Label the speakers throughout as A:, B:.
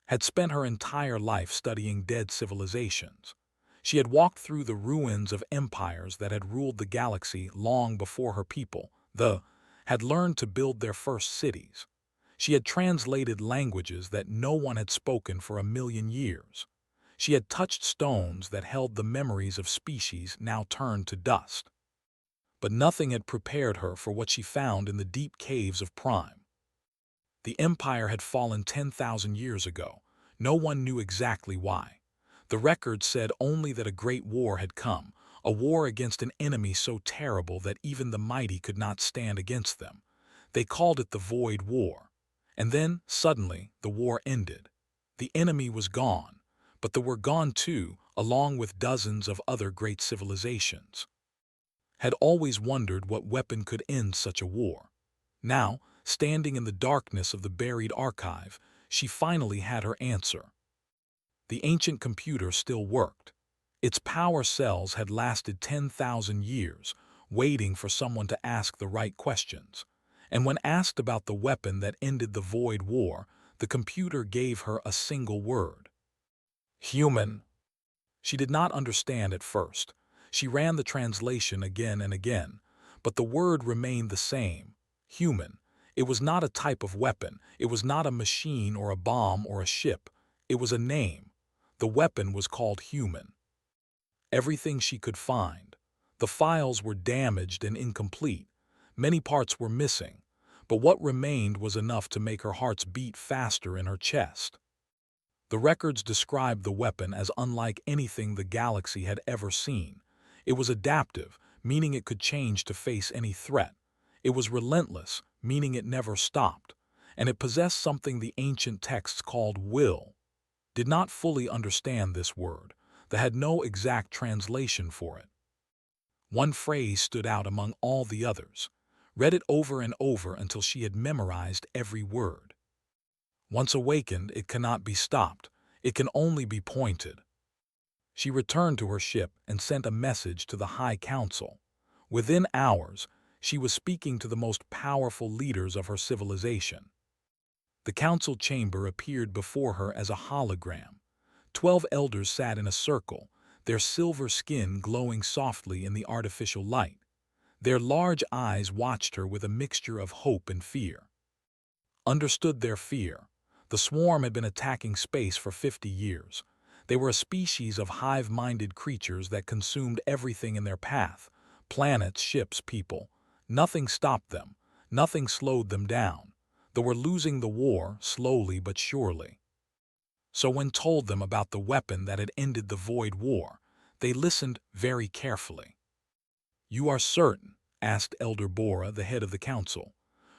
A: had spent her entire life studying dead civilizations. She had walked through the ruins of empires that had ruled the galaxy long before her people, had learned to build their first cities. She had translated languages that no one had spoken for 1,000,000 years. She had touched stones that held the memories of species now turned to dust. But nothing had prepared her for what she found in the deep caves of Prime. The empire had fallen 10,000 years ago. No one knew exactly why. The records said only that a great war had come, a war against an enemy so terrible that even the mighty could not stand against them. They called it the Void War. And then, suddenly, the war ended. The enemy was gone, but they were gone too, along with dozens of other great civilizations. Had always wondered what weapon could end such a war. Now, standing in the darkness of the buried archive, she finally had her answer. The ancient computer still worked. Its power cells had lasted 10,000 years, waiting for someone to ask the right questions. And when asked about the weapon that ended the Void War, the computer gave her a single word. Human. She did not understand at first. She ran the translation again and again, but the word remained the same. Human. It was not a type of weapon. It was not a machine or a bomb or a ship. It was a name. The weapon was called human. Everything she could find. The files were damaged and incomplete. Many parts were missing, but what remained was enough to make her hearts beat faster in her chest. The records described the weapon as unlike anything the galaxy had ever seen. It was adaptive, meaning it could change to face any threat. It was relentless, meaning it never stopped. And it possessed something the ancient texts called will. Did not fully understand this word. They had no exact translation for it. One phrase stood out among all the others. Read it over and over until she had memorized every word. Once awakened, it cannot be stopped. It can only be pointed. She returned to her ship and sent a message to the High Council. Within hours, she was speaking to the most powerful leaders of her civilization. The council chamber appeared before her as a hologram. 12 elders sat in a circle, their silver skin glowing softly in the artificial light. Their large eyes watched her with a mixture of hope and fear. Understood their fear. The swarm had been attacking space for 50 years. They were a species of hive-minded creatures that consumed everything in their path. Planets, ships, people. Nothing stopped them. Nothing slowed them down. They were losing the war, slowly but surely. So when told them about the weapon that had ended the Void War, they listened very carefully. "You are certain?" asked Elder Bora, the head of the council.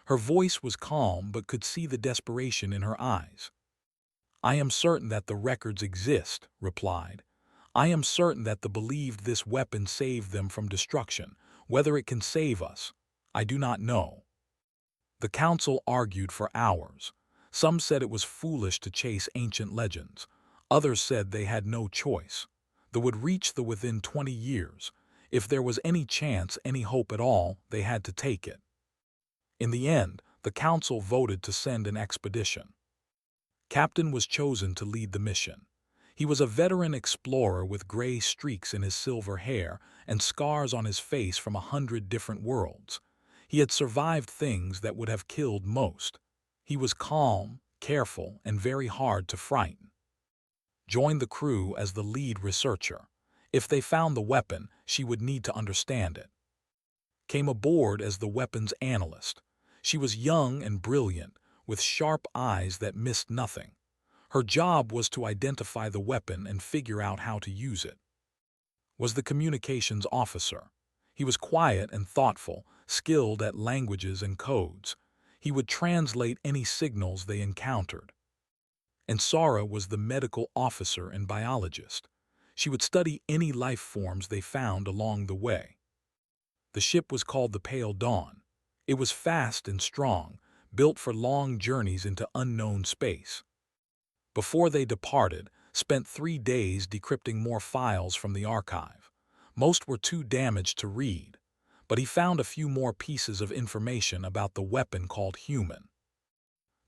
A: Her voice was calm but could see the desperation in her eyes. "I am certain that the records exist," replied. "I am certain that they believed this weapon saved them from destruction. Whether it can save us, I do not know." The council argued for hours. Some said it was foolish to chase ancient legends. Others said they had no choice. They would reach the within 20 years. If there was any chance, any hope at all, they had to take it. In the end, the council voted to send an expedition. Captain was chosen to lead the mission. He was a veteran explorer with gray streaks in his silver hair and scars on his face from 100 different worlds. He had survived things that would have killed most. He was calm, careful, and very hard to frighten. Joined the crew as the lead researcher. If they found the weapon, she would need to understand it. Came aboard as the weapons analyst. She was young and brilliant, with sharp eyes that missed nothing. Her job was to identify the weapon and figure out how to use it. Was the communications officer. He was quiet and thoughtful, skilled at languages and codes. He would translate any signals they encountered. And Sara was the medical officer and biologist. She would study any life forms they found along the way. The ship was called the Pale Dawn. It was fast and strong, built for long journeys into unknown space. Before they departed, spent 3 days decrypting more files from the archive. Most were too damaged to read, but he found a few more pieces of information about the weapon called human.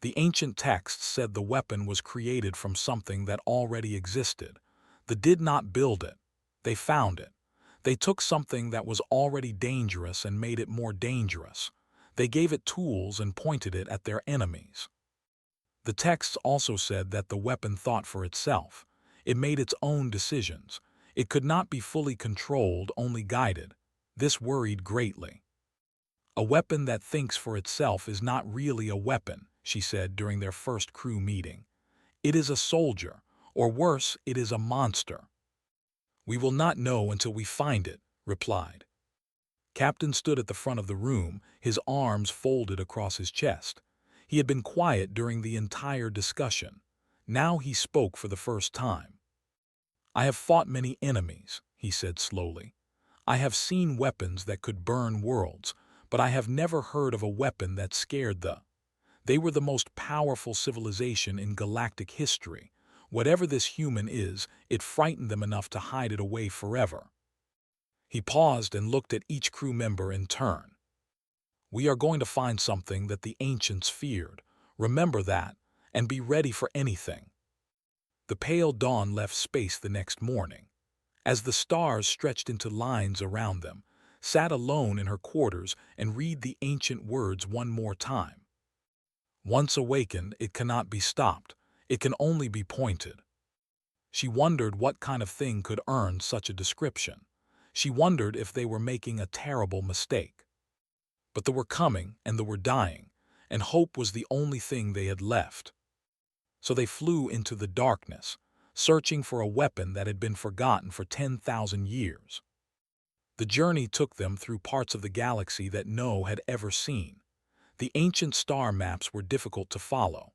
A: The ancient texts said the weapon was created from something that already existed. They did not build it. They found it. They took something that was already dangerous and made it more dangerous. They gave it tools and pointed it at their enemies. The texts also said that the weapon thought for itself. It made its own decisions. It could not be fully controlled, only guided. This worried greatly. A weapon that thinks for itself is not really a weapon, she said during their first crew meeting. It is a soldier, or worse, it is a monster. We will not know until we find it, replied. Captain stood at the front of the room, his arms folded across his chest. He had been quiet during the entire discussion. Now he spoke for the first time. I have fought many enemies, he said slowly. I have seen weapons that could burn worlds, but I have never heard of a weapon that scared the. They were the most powerful civilization in galactic history. Whatever this human is, it frightened them enough to hide it away forever. He paused and looked at each crew member in turn. We are going to find something that the ancients feared. Remember that, and be ready for anything. The pale dawn left space the next morning. As the stars stretched into lines around them, sat alone in her quarters and read the ancient words one more time. Once awakened, it cannot be stopped. It can only be pointed. She wondered what kind of thing could earn such a description. She wondered if they were making a terrible mistake. But they were coming and they were dying, and hope was the only thing they had left. So they flew into the darkness, searching for a weapon that had been forgotten for 10,000 years. The journey took them through parts of the galaxy that no had ever seen. The ancient star maps were difficult to follow.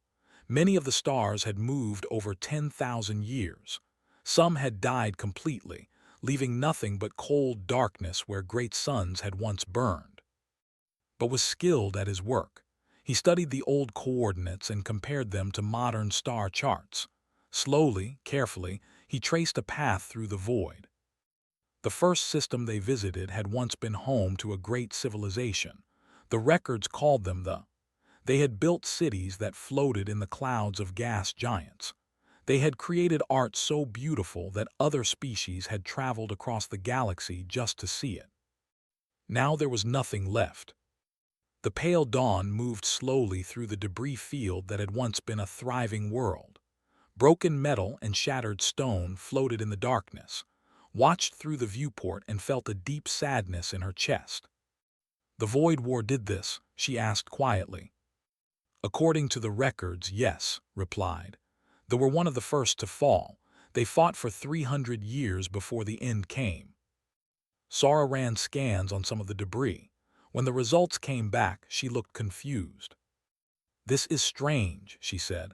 A: Many of the stars had moved over 10,000 years. Some had died completely, leaving nothing but cold darkness where great suns had once burned. But was skilled at his work. He studied the old coordinates and compared them to modern star charts. Slowly, carefully, he traced a path through the void. The first system they visited had once been home to a great civilization. The records called them the. They had built cities that floated in the clouds of gas giants. They had created art so beautiful that other species had traveled across the galaxy just to see it. Now there was nothing left. The pale dawn moved slowly through the debris field that had once been a thriving world. Broken metal and shattered stone floated in the darkness, watched through the viewport and felt a deep sadness in her chest. The Void War did this, she asked quietly. According to the records, yes, replied. They were one of the first to fall. They fought for 300 years before the end came. Sara ran scans on some of the debris. When the results came back, she looked confused. This is strange, she said.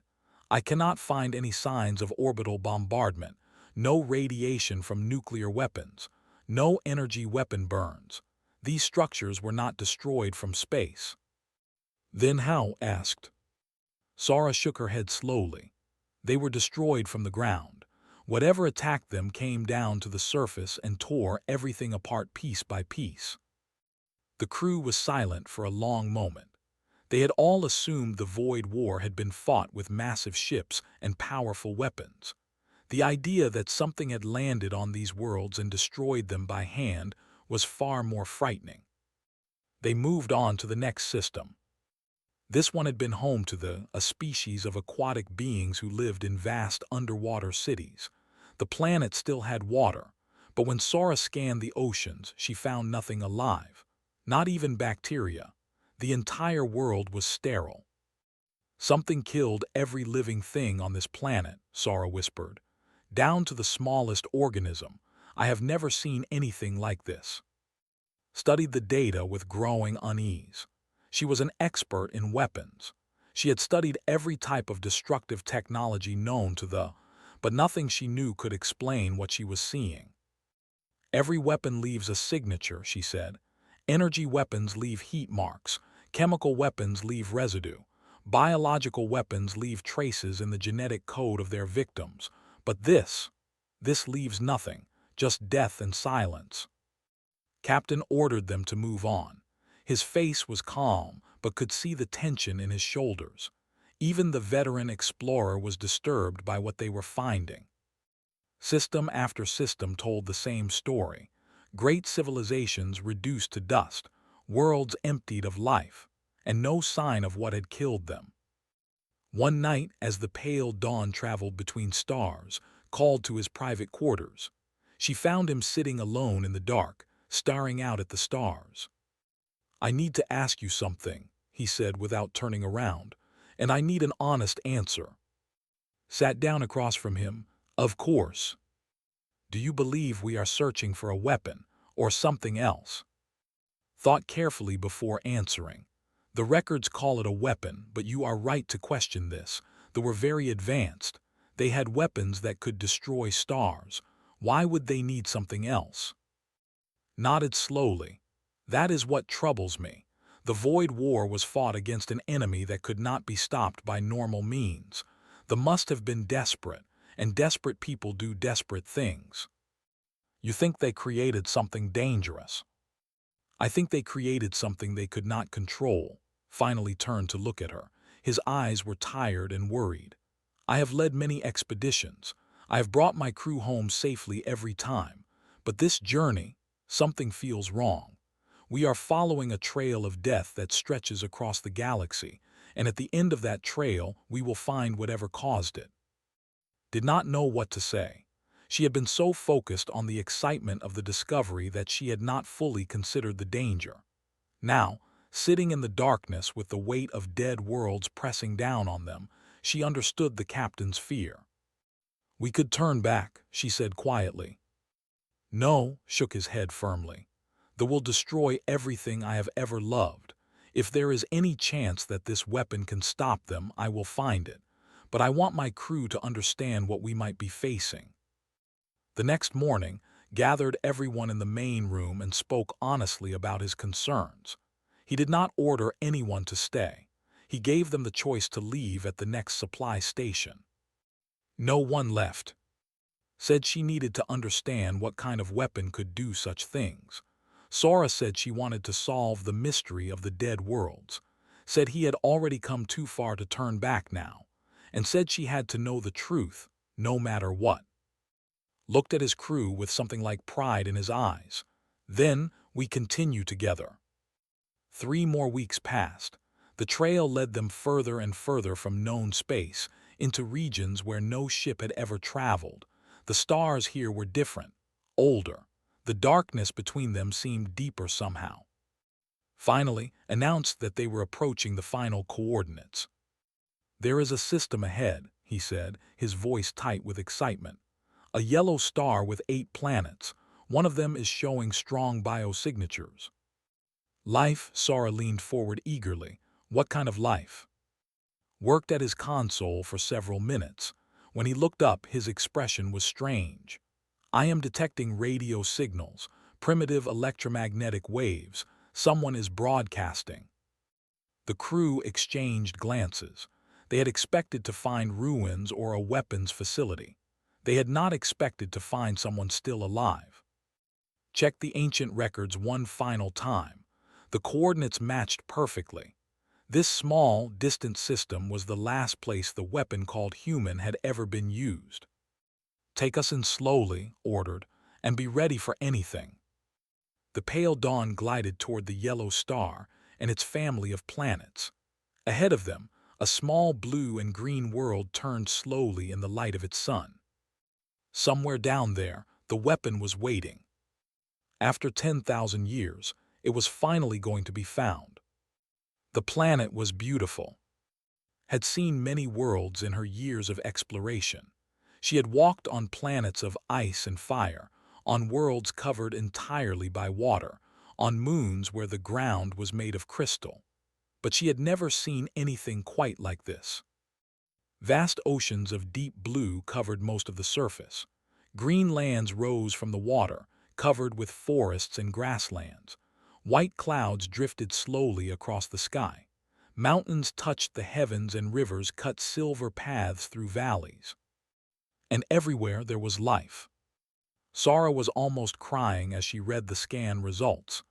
A: I cannot find any signs of orbital bombardment, no radiation from nuclear weapons, no energy weapon burns. These structures were not destroyed from space. Then how? Asked. Sara shook her head slowly. They were destroyed from the ground. Whatever attacked them came down to the surface and tore everything apart piece by piece. The crew was silent for a long moment. They had all assumed the Void War had been fought with massive ships and powerful weapons. The idea that something had landed on these worlds and destroyed them by hand was far more frightening. They moved on to the next system. This one had been home to a species of aquatic beings who lived in vast underwater cities. The planet still had water, but when Sara scanned the oceans, she found nothing alive, not even bacteria. The entire world was sterile. Something killed every living thing on this planet, Sara whispered. Down to the smallest organism. I have never seen anything like this. Studied the data with growing unease. She was an expert in weapons. She had studied every type of destructive technology known to but nothing she knew could explain what she was seeing. Every weapon leaves a signature, she said. Energy weapons leave heat marks. Chemical weapons leave residue. Biological weapons leave traces in the genetic code of their victims. But this leaves nothing, just death and silence. Captain ordered them to move on. His face was calm, but could see the tension in his shoulders. Even the veteran explorer was disturbed by what they were finding. System after system told the same story. Great civilizations reduced to dust, worlds emptied of life, and no sign of what had killed them. One night, as the pale dawn traveled between stars, called to his private quarters, she found him sitting alone in the dark, staring out at the stars. "I need to ask you something," he said without turning around, "and I need an honest answer." Sat down across from him. "Of course. Do you believe we are searching for a weapon or something else?" Thought carefully before answering. "The records call it a weapon, but you are right to question this. They were very advanced. They had weapons that could destroy stars. Why would they need something else?" Nodded slowly. "That is what troubles me. The Void War was fought against an enemy that could not be stopped by normal means. They must have been desperate, and desperate people do desperate things." "You think they created something dangerous?" "I think they created something they could not control." Finally turned to look at her. His eyes were tired and worried. "I have led many expeditions. I have brought my crew home safely every time. But this journey, something feels wrong. We are following a trail of death that stretches across the galaxy, and at the end of that trail we will find whatever caused it." Did not know what to say. She had been so focused on the excitement of the discovery that she had not fully considered the danger. Now, sitting in the darkness with the weight of dead worlds pressing down on them, she understood the captain's fear. "We could turn back," she said quietly. "No," shook his head firmly. "They will destroy everything I have ever loved. If there is any chance that this weapon can stop them, I will find it. But I want my crew to understand what we might be facing." The next morning, gathered everyone in the main room and spoke honestly about his concerns. He did not order anyone to stay. He gave them the choice to leave at the next supply station. No one left. Said she needed to understand what kind of weapon could do such things. Sora said she wanted to solve the mystery of the dead worlds. Said he had already come too far to turn back now, and said she had to know the truth, no matter what. Looked at his crew with something like pride in his eyes. "Then we continue together." 3 more weeks passed. The trail led them further and further from known space, into regions where no ship had ever traveled. The stars here were different, older. The darkness between them seemed deeper somehow. Finally, announced that they were approaching the final coordinates. "There is a system ahead," he said, his voice tight with excitement. "A yellow star with 8 planets. One of them is showing strong biosignatures." "Life?" Sora leaned forward eagerly. "What kind of life?" Worked at his console for several minutes. When he looked up, his expression was strange. "I am detecting radio signals, primitive electromagnetic waves. Someone is broadcasting." The crew exchanged glances. They had expected to find ruins or a weapons facility. They had not expected to find someone still alive. Checked the ancient records one final time. The coordinates matched perfectly. This small, distant system was the last place the weapon called human had ever been used. "Take us in slowly," ordered, "and be ready for anything." The pale dawn glided toward the yellow star and its family of planets. Ahead of them, a small blue and green world turned slowly in the light of its sun. Somewhere down there, the weapon was waiting. After 10,000 years, it was finally going to be found. The planet was beautiful. Had seen many worlds in her years of exploration. She had walked on planets of ice and fire, on worlds covered entirely by water, on moons where the ground was made of crystal. But she had never seen anything quite like this. Vast oceans of deep blue covered most of the surface. Green lands rose from the water, covered with forests and grasslands. White clouds drifted slowly across the sky. Mountains touched the heavens and rivers cut silver paths through valleys. And everywhere there was life. Sora was almost crying as she read the scan results.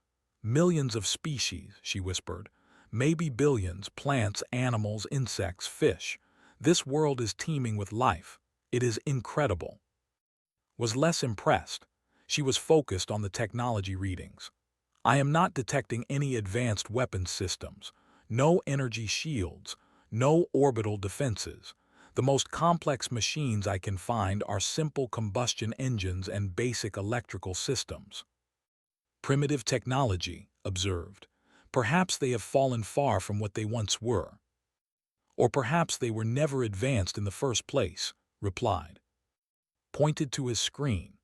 A: "Millions of species," she whispered. maybe billions, plants, animals, insects, fish. This world is teeming with life. It is incredible. Was less impressed. She was focused on the technology readings. I am not detecting any advanced weapons systems, no energy shields, no orbital defenses. The most complex machines I can find are simple combustion engines and basic electrical systems. Primitive technology, observed. Perhaps they have fallen far from what they once were. Or perhaps they were never advanced in the first place, replied. Pointed to his screen.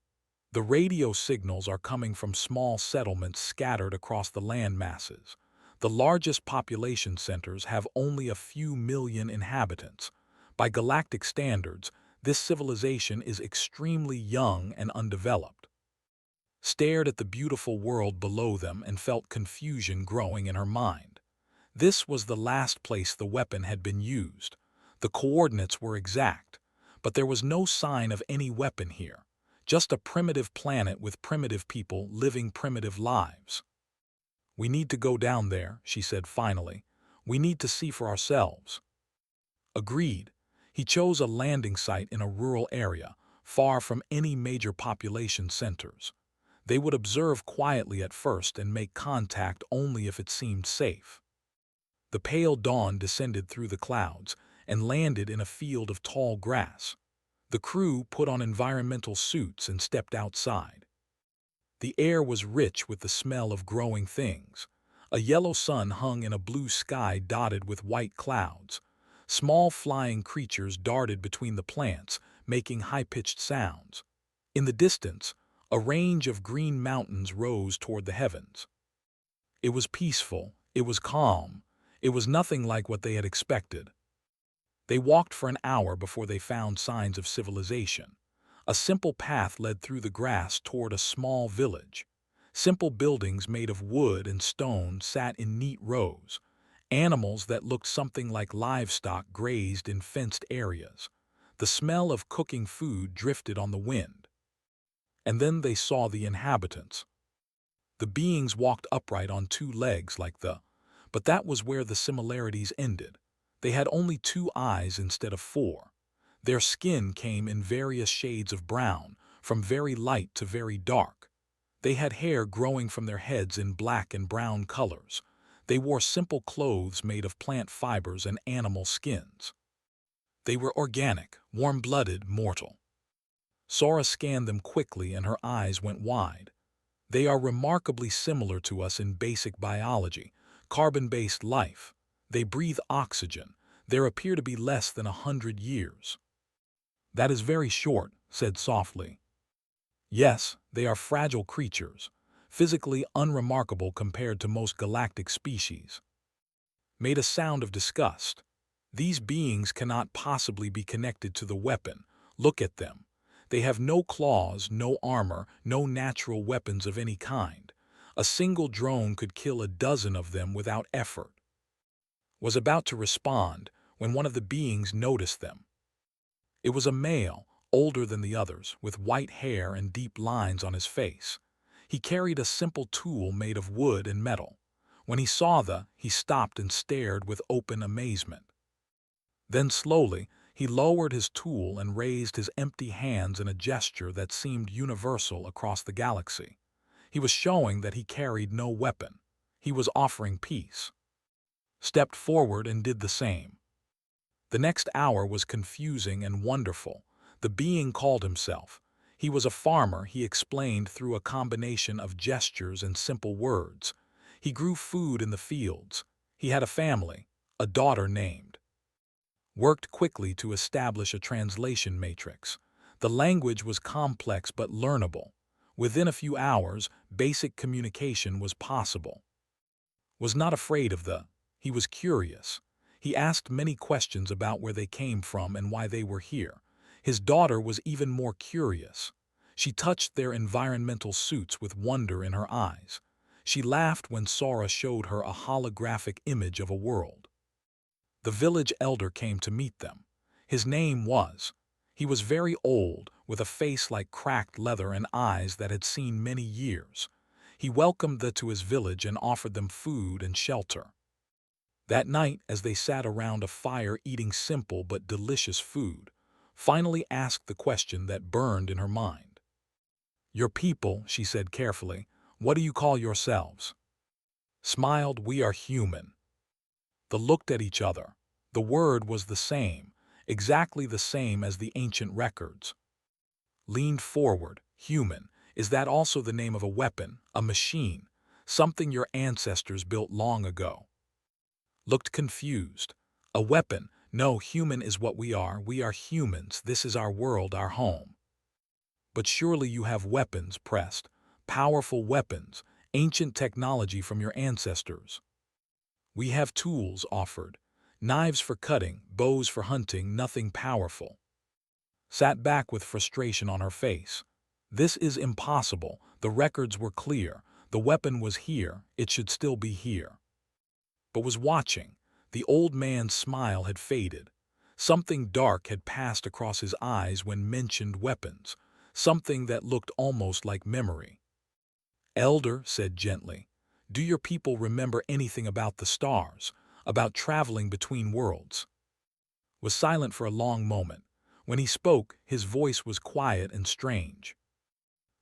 A: The radio signals are coming from small settlements scattered across the land masses. The largest population centers have only a few million inhabitants. By galactic standards, this civilization is extremely young and undeveloped. Stared at the beautiful world below them and felt confusion growing in her mind. This was the last place the weapon had been used. The coordinates were exact, but there was no sign of any weapon here. Just a primitive planet with primitive people living primitive lives. We need to go down there, she said finally. We need to see for ourselves. Agreed. He chose a landing site in a rural area, far from any major population centers. They would observe quietly at first and make contact only if it seemed safe. The pale dawn descended through the clouds and landed in a field of tall grass. The crew put on environmental suits and stepped outside. The air was rich with the smell of growing things. A yellow sun hung in a blue sky dotted with white clouds. Small flying creatures darted between the plants, making high-pitched sounds. In the distance, a range of green mountains rose toward the heavens. It was peaceful, it was calm, it was nothing like what they had expected. They walked for an hour before they found signs of civilization. A simple path led through the grass toward a small village. Simple buildings made of wood and stone sat in neat rows. Animals that looked something like livestock grazed in fenced areas. The smell of cooking food drifted on the wind. And then they saw the inhabitants. The beings walked upright on two legs but that was where the similarities ended. They had only 2 eyes instead of 4. Their skin came in various shades of brown, from very light to very dark. They had hair growing from their heads in black and brown colors. They wore simple clothes made of plant fibers and animal skins. They were organic, warm-blooded, mortal. Sora scanned them quickly and her eyes went wide. They are remarkably similar to us in basic biology, carbon-based life. They breathe oxygen. There appear to be less than 100 years. That is very short, said softly. Yes, they are fragile creatures, physically unremarkable compared to most galactic species. Made a sound of disgust. These beings cannot possibly be connected to the weapon. Look at them. They have no claws, no armor, no natural weapons of any kind. A single drone could kill a dozen of them without effort. Was about to respond when one of the beings noticed them. It was a male, older than the others, with white hair and deep lines on his face. He carried a simple tool made of wood and metal. When he saw he stopped and stared with open amazement. Then slowly, he lowered his tool and raised his empty hands in a gesture that seemed universal across the galaxy. He was showing that he carried no weapon. He was offering peace. Stepped forward and did the same. The next hour was confusing and wonderful. The being called himself. He was a farmer, he explained through a combination of gestures and simple words. He grew food in the fields. He had a family, a daughter named. Worked quickly to establish a translation matrix. The language was complex but learnable. Within a few hours, basic communication was possible. Was not afraid of he was curious. He asked many questions about where they came from and why they were here. His daughter was even more curious. She touched their environmental suits with wonder in her eyes. She laughed when Sora showed her a holographic image of a world. The village elder came to meet them. His name was. He was very old, with a face like cracked leather and eyes that had seen many years. He welcomed them to his village and offered them food and shelter. That night, as they sat around a fire eating simple but delicious food, finally asked the question that burned in her mind. "Your people," she said carefully, "what do you call yourselves?" Smiled, "We are human." They looked at each other. The word was the same, exactly the same as the ancient records. Leaned forward, "Human, is that also the name of a weapon, a machine, something your ancestors built long ago?" Looked confused. "A weapon? No, human is what we are. We are humans. This is our world, our home." "But surely you have weapons," pressed. "Powerful weapons, ancient technology from your ancestors." "We have tools," offered. "Knives for cutting, bows for hunting, nothing powerful." Sat back with frustration on her face. This is impossible. The records were clear. The weapon was here. It should still be here. But was watching. The old man's smile had faded. Something dark had passed across his eyes when mentioned weapons, something that looked almost like memory. "Elder," said gently, "do your people remember anything about the stars, about traveling between worlds?" Was silent for a long moment. When he spoke, his voice was quiet and strange.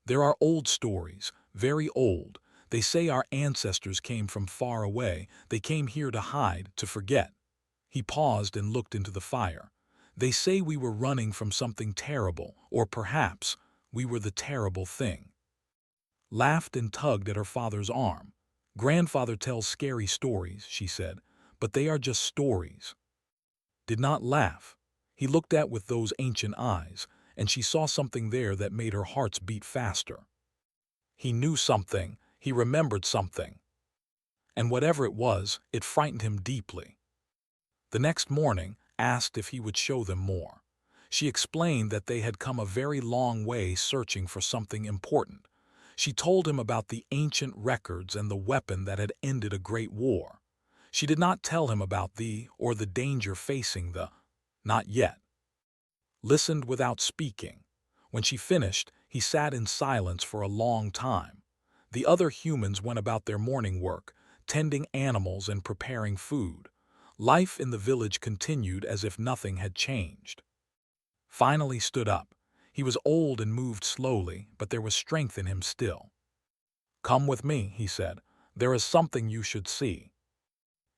A: "There are old stories, very old. They say our ancestors came from far away. They came here to hide, to forget." He paused and looked into the fire. "They say we were running from something terrible, or perhaps we were the terrible thing." Laughed and tugged at her father's arm. "Grandfather tells scary stories," she said, "but they are just stories." Did not laugh. He looked at with those ancient eyes, and she saw something there that made her hearts beat faster. He knew something, he remembered something. And whatever it was, it frightened him deeply. The next morning, asked if he would show them more. She explained that they had come a very long way searching for something important. She told him about the ancient records and the weapon that had ended a great war. She did not tell him about the danger facing not yet. Listened without speaking. When she finished, he sat in silence for a long time. The other humans went about their morning work, tending animals and preparing food. Life in the village continued as if nothing had changed. Finally stood up. He was old and moved slowly, but there was strength in him still. "Come with me," he said. "There is something you should see."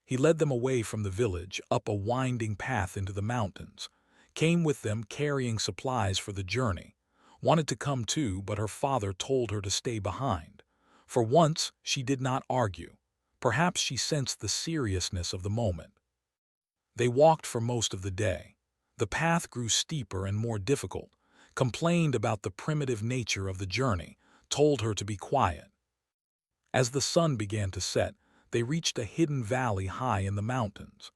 A: He led them away from the village, up a winding path into the mountains. Came with them carrying supplies for the journey. Wanted to come too, but her father told her to stay behind. For once, she did not argue. Perhaps she sensed the seriousness of the moment. They walked for most of the day. The path grew steeper and more difficult. Complained about the primitive nature of the journey. Told her to be quiet. As the sun began to set, they reached a hidden valley high in the mountains.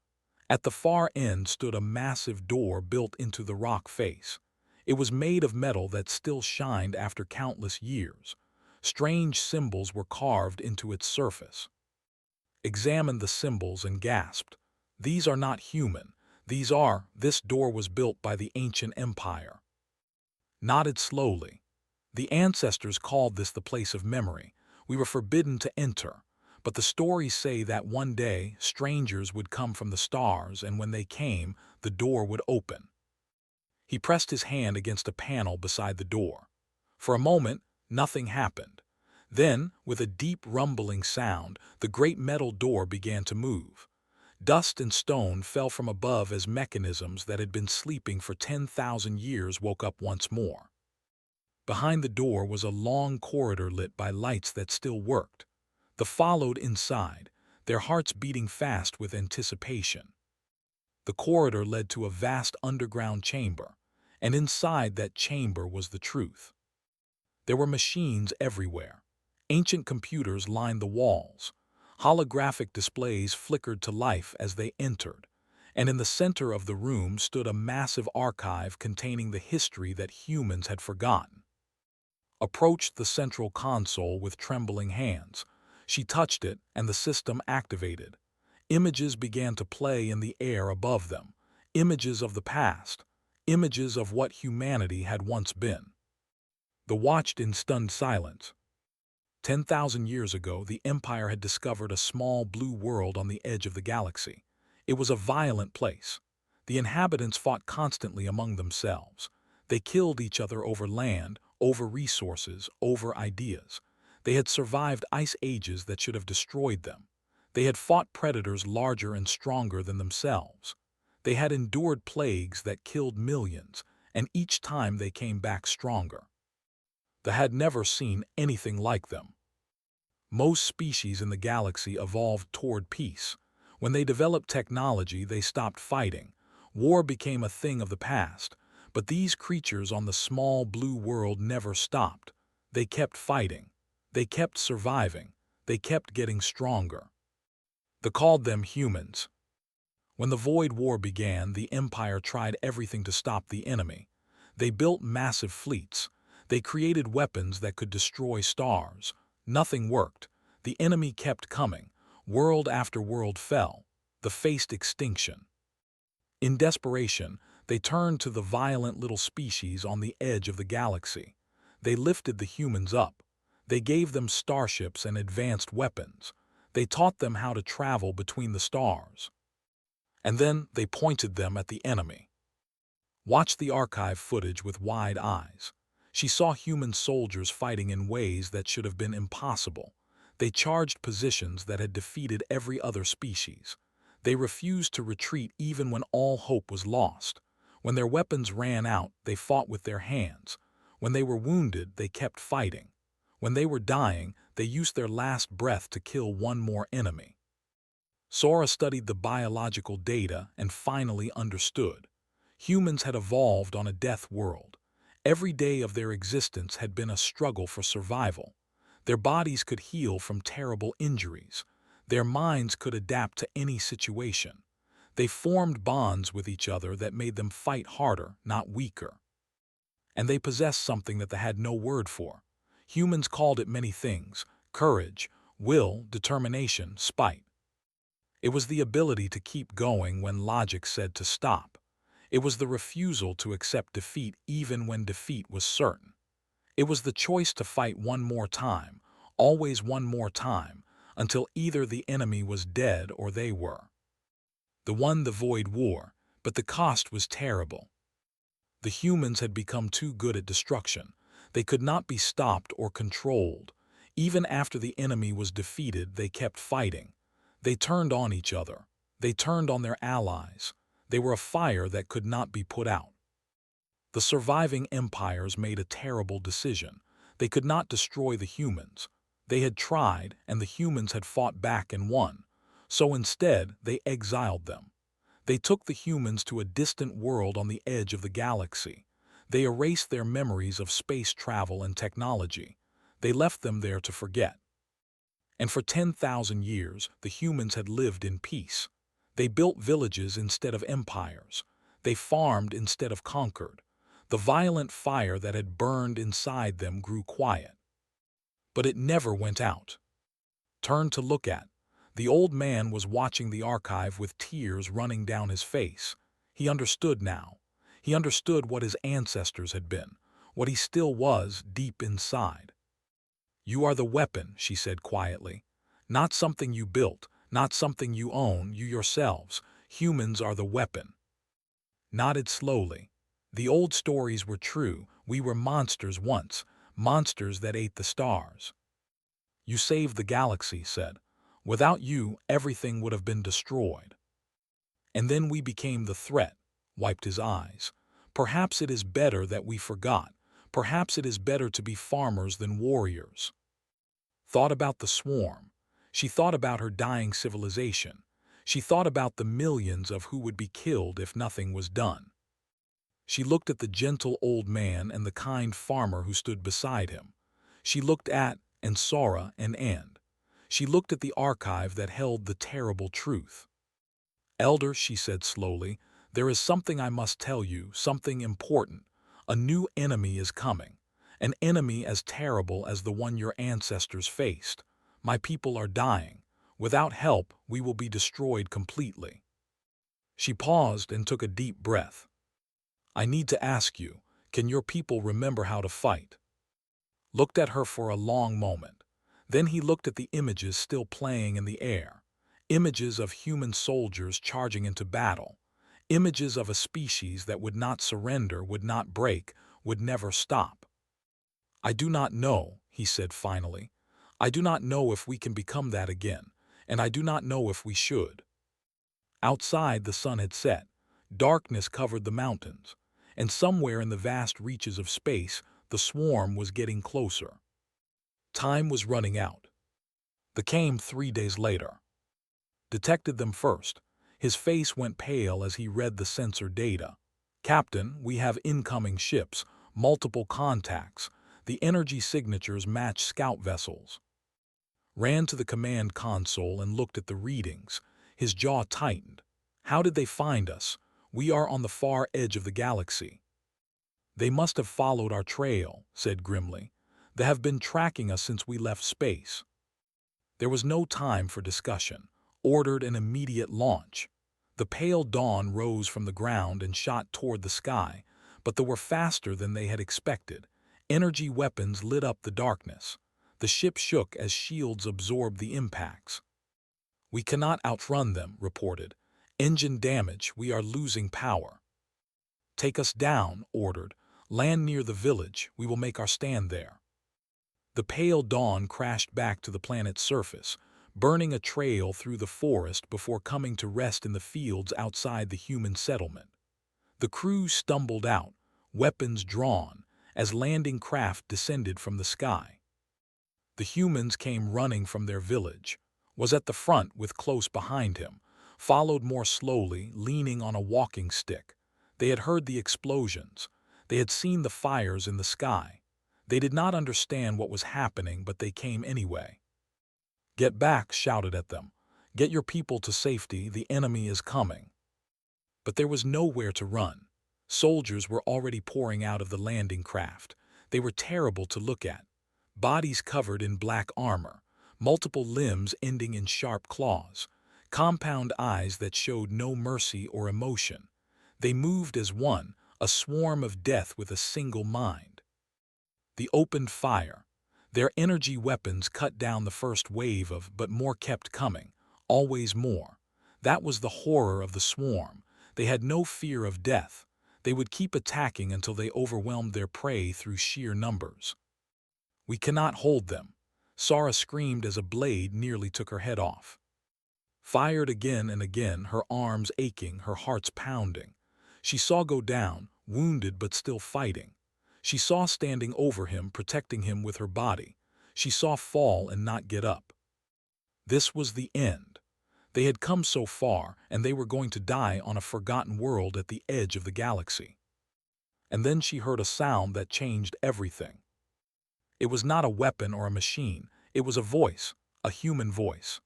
A: At the far end stood a massive door built into the rock face. It was made of metal that still shined after countless years. Strange symbols were carved into its surface. Examined the symbols and gasped. "These are not human. This door was built by the ancient empire." Nodded slowly. "The ancestors called this the place of memory. We were forbidden to enter. But the stories say that one day strangers would come from the stars, and when they came, the door would open." He pressed his hand against a panel beside the door. For a moment, nothing happened. Then, with a deep rumbling sound, the great metal door began to move. Dust and stone fell from above as mechanisms that had been sleeping for 10,000 years woke up once more. Behind the door was a long corridor lit by lights that still worked. They followed inside, their hearts beating fast with anticipation. The corridor led to a vast underground chamber, and inside that chamber was the truth. There were machines everywhere. Ancient computers lined the walls. Holographic displays flickered to life as they entered, and in the center of the room stood a massive archive containing the history that humans had forgotten. Approached the central console with trembling hands. She touched it, and the system activated. Images began to play in the air above them. Images of the past. Images of what humanity had once been. They watched in stunned silence. 10,000 years ago, the Empire had discovered a small blue world on the edge of the galaxy. It was a violent place. The inhabitants fought constantly among themselves. They killed each other over land, over resources, over ideas. They had survived ice ages that should have destroyed them. They had fought predators larger and stronger than themselves. They had endured plagues that killed millions, and each time they came back stronger. They had never seen anything like them. Most species in the galaxy evolved toward peace. When they developed technology, they stopped fighting. War became a thing of the past. But these creatures on the small blue world never stopped. They kept fighting. They kept surviving. They kept getting stronger. They called them humans. When the Void War began, the Empire tried everything to stop the enemy. They built massive fleets. They created weapons that could destroy stars. Nothing worked. The enemy kept coming. World after world fell. They faced extinction. In desperation, they turned to the violent little species on the edge of the galaxy. They lifted the humans up. They gave them starships and advanced weapons. They taught them how to travel between the stars. And then they pointed them at the enemy. Watch the archive footage with wide eyes. She saw human soldiers fighting in ways that should have been impossible. They charged positions that had defeated every other species. They refused to retreat even when all hope was lost. When their weapons ran out, they fought with their hands. When they were wounded, they kept fighting. When they were dying, they used their last breath to kill one more enemy. Sora studied the biological data and finally understood. Humans had evolved on a death world. Every day of their existence had been a struggle for survival. Their bodies could heal from terrible injuries. Their minds could adapt to any situation. They formed bonds with each other that made them fight harder, not weaker. And they possessed something that they had no word for. Humans called it many things: courage, will, determination, spite. It was the ability to keep going when logic said to stop. It was the refusal to accept defeat even when defeat was certain. It was the choice to fight one more time, always one more time, until either the enemy was dead or they were. They won the Void War, but the cost was terrible. The humans had become too good at destruction. They could not be stopped or controlled. Even after the enemy was defeated, they kept fighting. They turned on each other. They turned on their allies. They were a fire that could not be put out. The surviving empires made a terrible decision. They could not destroy the humans. They had tried, and the humans had fought back and won. So instead, they exiled them. They took the humans to a distant world on the edge of the galaxy. They erased their memories of space travel and technology. They left them there to forget. And for 10,000 years, the humans had lived in peace. They built villages instead of empires. They farmed instead of conquered. The violent fire that had burned inside them grew quiet. But it never went out. Turn to look at. The old man was watching the archive with tears running down his face. He understood now. He understood what his ancestors had been, what he still was deep inside. "You are the weapon," she said quietly. "Not something you built, not something you own, you yourselves. Humans are the weapon." Nodded slowly. "The old stories were true. We were monsters once, monsters that ate the stars." "You saved the galaxy," said. "Without you, everything would have been destroyed." "And then we became the threat," wiped his eyes. "Perhaps it is better that we forgot. Perhaps it is better to be farmers than warriors." Thought about the swarm. She thought about her dying civilization. She thought about the millions of who would be killed if nothing was done. She looked at the gentle old man and the kind farmer who stood beside him. She looked at and Sora and End. She looked at the archive that held the terrible truth. "Elder," she said slowly, "there is something I must tell you, something important. A new enemy is coming. An enemy as terrible as the one your ancestors faced. My people are dying. Without help, we will be destroyed completely." She paused and took a deep breath. "I need to ask you, can your people remember how to fight?" Looked at her for a long moment. Then he looked at the images still playing in the air. Images of human soldiers charging into battle. Images of a species that would not surrender, would not break, would never stop. "I do not know," he said finally. "I do not know if we can become that again, and I do not know if we should." Outside, the sun had set. Darkness covered the mountains, and somewhere in the vast reaches of space, the swarm was getting closer. Time was running out. They came 3 days later. Detected them first. His face went pale as he read the sensor data. "Captain, we have incoming ships, multiple contacts. The energy signatures match scout vessels." Ran to the command console and looked at the readings. His jaw tightened. "How did they find us? We are on the far edge of the galaxy." "They must have followed our trail," said grimly. "They have been tracking us since we left space." There was no time for discussion. Ordered an immediate launch. The pale dawn rose from the ground and shot toward the sky, but they were faster than they had expected. Energy weapons lit up the darkness. The ship shook as shields absorbed the impacts. "We cannot outrun them," reported. "Engine damage, we are losing power." "Take us down," ordered. "Land near the village, we will make our stand there." The pale dawn crashed back to the planet's surface, burning a trail through the forest before coming to rest in the fields outside the human settlement. The crew stumbled out, weapons drawn, as landing craft descended from the sky. The humans came running from their village, was at the front with close behind him, followed more slowly, leaning on a walking stick. They had heard the explosions. They had seen the fires in the sky. They did not understand what was happening, but they came anyway. "Get back," shouted at them. "Get your people to safety, the enemy is coming." But there was nowhere to run. Soldiers were already pouring out of the landing craft. They were terrible to look at. Bodies covered in black armor, multiple limbs ending in sharp claws, compound eyes that showed no mercy or emotion. They moved as one, a swarm of death with a single mind. They opened fire. Their energy weapons cut down the first wave but more kept coming, always more. That was the horror of the swarm. They had no fear of death. They would keep attacking until they overwhelmed their prey through sheer numbers. "We cannot hold them." Sara screamed as a blade nearly took her head off. Fired again and again, her arms aching, her heart's pounding. She saw go down, wounded but still fighting. She saw standing over him, protecting him with her body. She saw fall and not get up. This was the end. They had come so far, and they were going to die on a forgotten world at the edge of the galaxy. And then she heard a sound that changed everything. It was not a weapon or a machine. It was a voice, a human voice.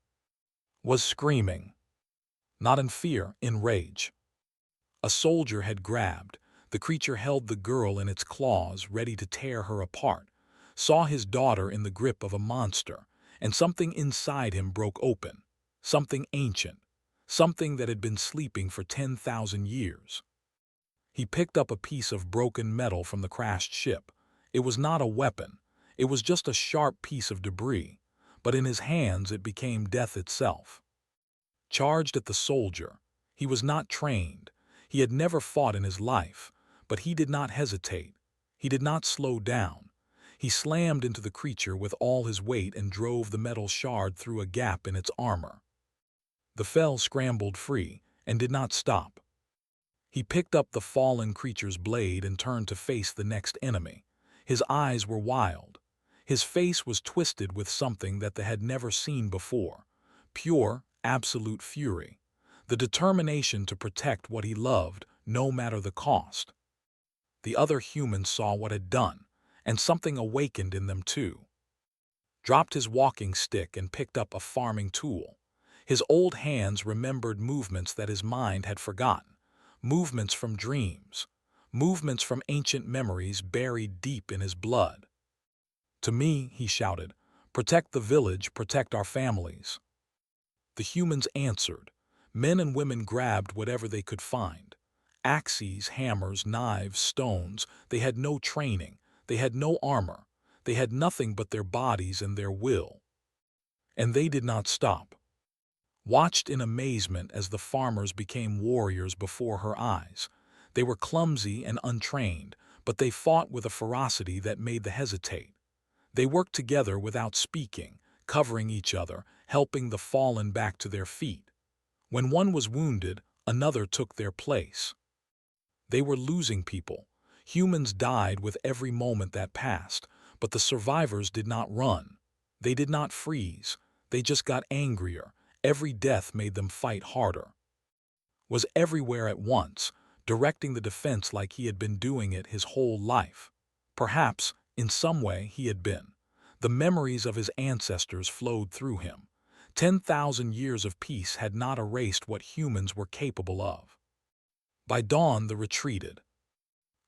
A: Was screaming. Not in fear, in rage. A soldier had grabbed. The creature held the girl in its claws, ready to tear her apart. Saw his daughter in the grip of a monster, and something inside him broke open. Something ancient. Something that had been sleeping for 10,000 years. He picked up a piece of broken metal from the crashed ship. It was not a weapon. It was just a sharp piece of debris, but in his hands it became death itself. Charged at the soldier. He was not trained. He had never fought in his life, but he did not hesitate. He did not slow down. He slammed into the creature with all his weight and drove the metal shard through a gap in its armor. The fell scrambled free and did not stop. He picked up the fallen creature's blade and turned to face the next enemy. His eyes were wild. His face was twisted with something that they had never seen before. Pure, absolute fury. The determination to protect what he loved, no matter the cost. The other humans saw what had done, and something awakened in them too. Dropped his walking stick and picked up a farming tool. His old hands remembered movements that his mind had forgotten. Movements from dreams. Movements from ancient memories buried deep in his blood. "To me," he shouted, "protect the village, protect our families." The humans answered. Men and women grabbed whatever they could find. Axes, hammers, knives, stones. They had no training. They had no armor. They had nothing but their bodies and their will. And they did not stop. Watched in amazement as the farmers became warriors before her eyes. They were clumsy and untrained, but they fought with a ferocity that made them hesitate. They worked together without speaking, covering each other, helping the fallen back to their feet. When one was wounded, another took their place. They were losing people. Humans died with every moment that passed, but the survivors did not run. They did not freeze. They just got angrier. Every death made them fight harder. Was everywhere at once, directing the defense like he had been doing it his whole life. Perhaps, in some way, he had been. The memories of his ancestors flowed through him. 10,000 years of peace had not erased what humans were capable of. By dawn, the retreated.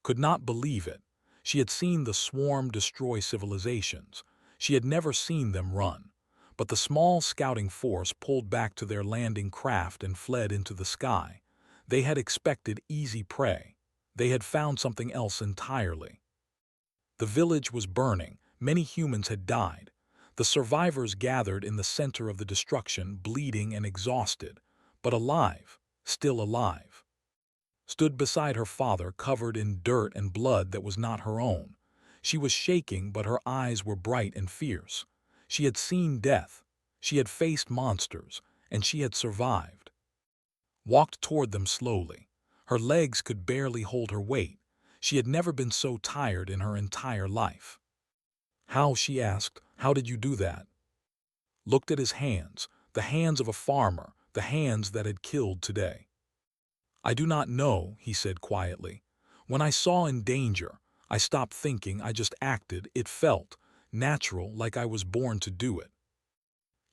A: Could not believe it. She had seen the swarm destroy civilizations. She had never seen them run. But the small scouting force pulled back to their landing craft and fled into the sky. They had expected easy prey. They had found something else entirely. The village was burning. Many humans had died. The survivors gathered in the center of the destruction, bleeding and exhausted, but alive, still alive. Stood beside her father, covered in dirt and blood that was not her own. She was shaking, but her eyes were bright and fierce. She had seen death. She had faced monsters, and she had survived. Walked toward them slowly. Her legs could barely hold her weight. She had never been so tired in her entire life. How, she asked, how did you do that? Looked at his hands, the hands of a farmer, the hands that had killed today. I do not know, he said quietly. When I saw in danger, I stopped thinking, I just acted. It felt natural, like I was born to do it.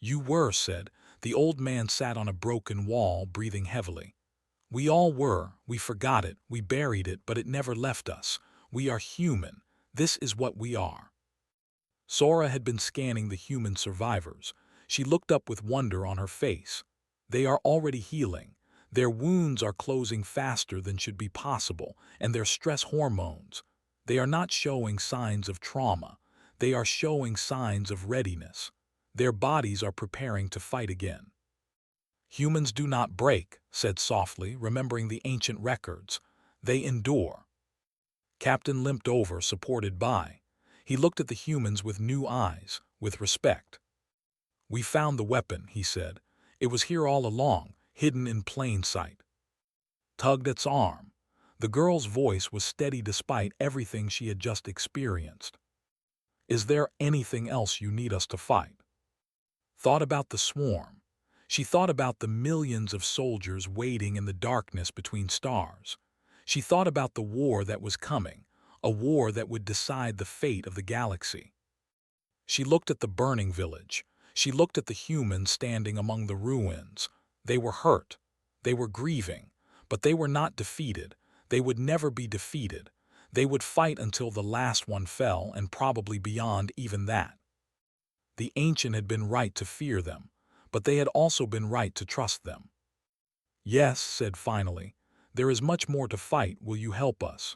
A: You were, said. The old man sat on a broken wall, breathing heavily. We all were. We forgot it. We buried it, but it never left us. We are human. This is what we are. Sora had been scanning the human survivors. She looked up with wonder on her face. They are already healing. Their wounds are closing faster than should be possible, and their stress hormones. They are not showing signs of trauma. They are showing signs of readiness. Their bodies are preparing to fight again. Humans do not break, said softly, remembering the ancient records. They endure. Captain limped over, supported by. He looked at the humans with new eyes, with respect. We found the weapon, he said. It was here all along, hidden in plain sight. Tugged its arm. The girl's voice was steady despite everything she had just experienced. Is there anything else you need us to fight? Thought about the swarm. She thought about the millions of soldiers waiting in the darkness between stars. She thought about the war that was coming, a war that would decide the fate of the galaxy. She looked at the burning village. She looked at the humans standing among the ruins. They were hurt. They were grieving. But they were not defeated. They would never be defeated. They would fight until the last one fell, and probably beyond even that. The ancient had been right to fear them, but they had also been right to trust them. Yes, said finally, there is much more to fight. Will you help us?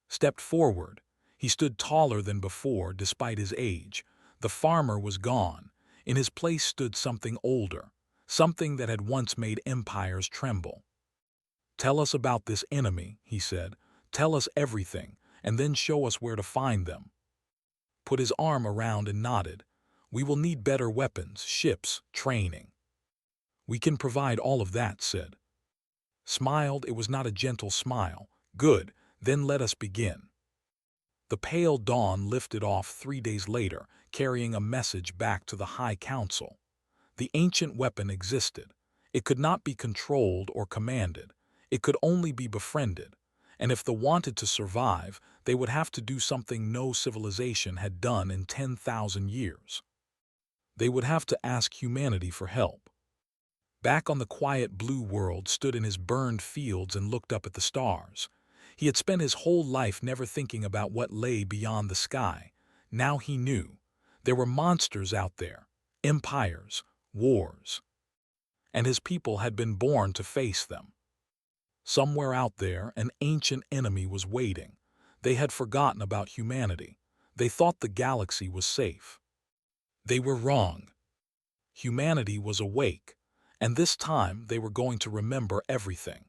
A: Stepped forward. He stood taller than before, despite his age. The farmer was gone. In his place stood something older, something that had once made empires tremble. Tell us about this enemy, he said. Tell us everything, and then show us where to find them. Put his arm around and nodded. We will need better weapons, ships, training. We can provide all of that, said. Smiled. It was not a gentle smile. Good, then let us begin. The pale dawn lifted off 3 days later, carrying a message back to the High Council. The ancient weapon existed. It could not be controlled or commanded. It could only be befriended. And if they wanted to survive, they would have to do something no civilization had done in 10,000 years. They would have to ask humanity for help. Back on the quiet blue world, stood in his burned fields and looked up at the stars. He had spent his whole life never thinking about what lay beyond the sky. Now he knew. There were monsters out there, empires, wars. And his people had been born to face them. Somewhere out there, an ancient enemy was waiting. They had forgotten about humanity. They thought the galaxy was safe. They were wrong. Humanity was awake, and this time they were going to remember everything.